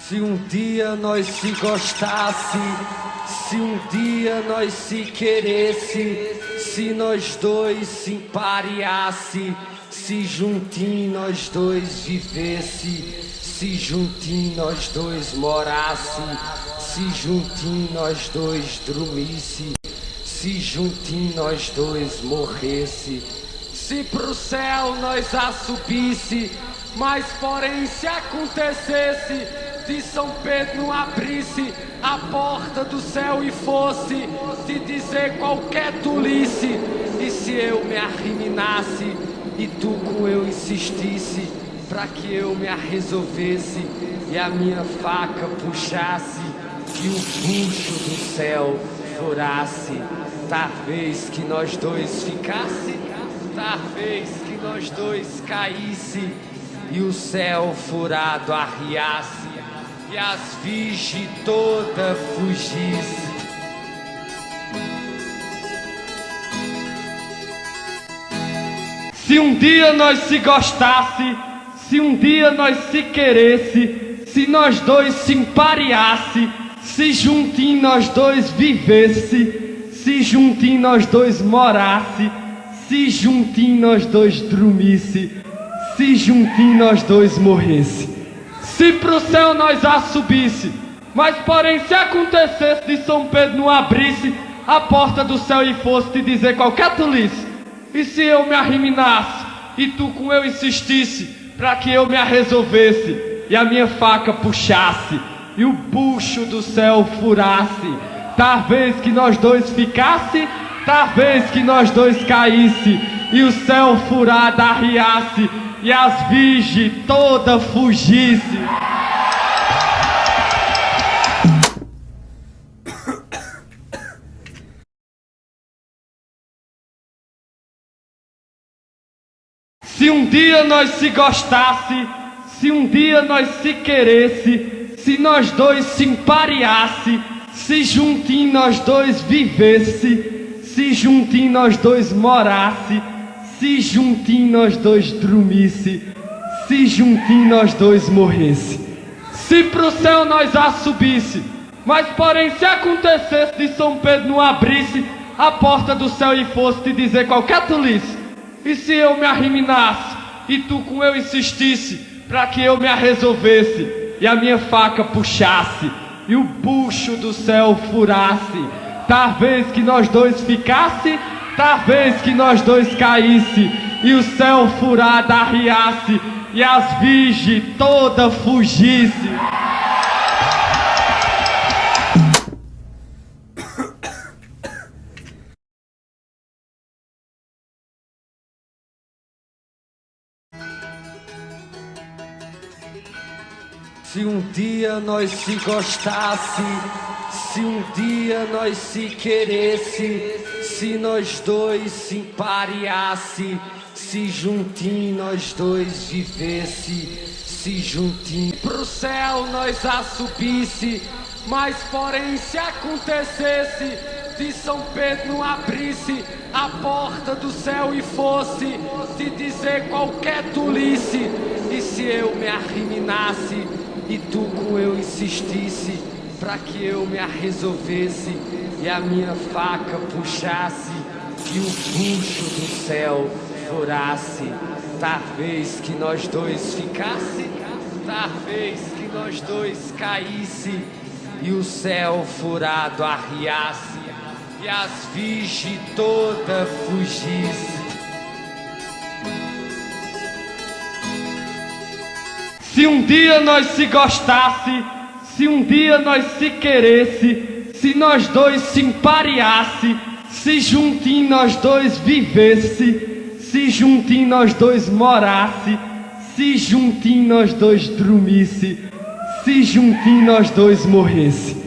Se um dia nós se gostasse, se um dia nós se queresse, se nós dois se empareasse, se juntinho nós dois vivesse, se juntinho nós dois morasse, se juntinho nós dois dormisse, se juntinho nós dois morresse, se pro céu nós a subisse, mas porém se acontecesse de São Pedro não abrisse a porta do céu e fosse te dizer qualquer tolice, e se eu me arriminasse e tu com eu insistisse pra que eu me arresolvesse e a minha faca puxasse e o bucho do céu furasse, talvez que nós dois ficasse, talvez que nós dois caísse e o céu furado arriasse e as virgens toda fugisse. Se um dia nós se gostasse, se um dia nós se queresse, se nós dois se empareasse, se juntinho nós dois vivesse, se juntinho nós dois morasse, se juntinho nós dois dormisse, se juntinho nós dois morresse, se pro céu nós a subisse, mas porém se acontecesse de São Pedro não abrisse a porta do céu e fosse te dizer qualquer tolice, e se eu me arriminasse e tu com eu insistisse pra que eu me arresolvesse e a minha faca puxasse e o bucho do céu furasse, talvez que nós dois ficasse, talvez que nós dois caísse e o céu furado arriasse e as virgens toda fugisse. Se um dia nós se gostasse, se um dia nós se queresse, se nós dois se empareasse, se juntinho nós dois vivesse, se juntinho nós dois morasse, se juntinho nós dois dormisse, se juntinho nós dois morresse, se pro céu nós a subisse, mas porém se acontecesse de São Pedro não abrisse a porta do céu e fosse te dizer qualquer tolice, e se eu me arriminasse e tu com eu insistisse pra que eu me arresolvesse e a minha faca puxasse e o bucho do céu furasse, talvez que nós dois ficasse, talvez que nós dois caísse e o céu furado arriasse e as virgens toda fugisse. Se um dia nós se gostasse, se um dia nós se queresse, se nós dois se empareasse, se juntinho nós dois vivesse, se juntinho pro céu nós a subisse, mas porém se acontecesse de São Pedro não abrisse a porta do céu e fosse te dizer qualquer tolice, e se eu me arriminasse e tu com eu insistisse pra que eu me arresolvesse e a minha faca puxasse e o bucho do céu furasse, talvez que nós dois ficasse, talvez que nós dois caísse e o céu furado arriasse e as virgens toda fugisse. Se um dia nós se gostasse, se um dia nós se queresse, se nós dois se empareasse, se juntinho nós dois vivesse, se juntinho nós dois morasse, se juntinho nós dois dormisse, se juntinho nós dois morresse,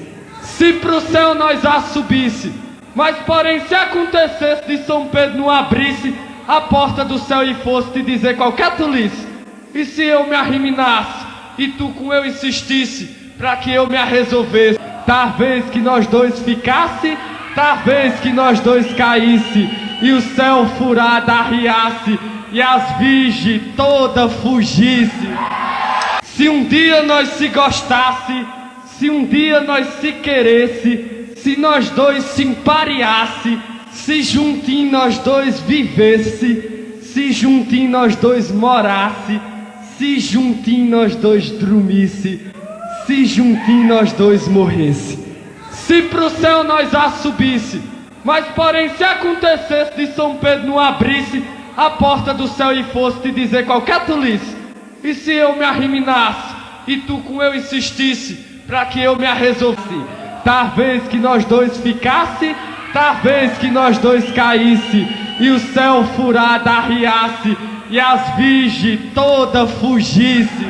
se pro céu nós a subisse, mas porém se acontecesse de São Pedro não abrisse a porta do céu e fosse te dizer qualquer tolice, e se eu me arriminasse e tu com eu insistisse pra que eu me arresolvesse, talvez que nós dois ficasse, talvez que nós dois caísse e o céu furado arriasse e as virgens toda fugisse. Se um dia nós se gostasse, se um dia nós se queresse, se nós dois se empareasse, se juntinho nós dois vivesse, se juntinho nós dois morasse, se juntinho nós dois dormisse, se juntinho nós dois morresse, se pro céu nós a subisse, mas porém se acontecesse de São Pedro não abrisse a porta do céu e fosse te dizer qualquer tolice, e se eu me arriminasse e tu com eu insistisse pra que eu me arresolvesse, talvez que nós dois ficasse, talvez que nós dois caísse e o céu furado arriasse e as virgens toda fugisse.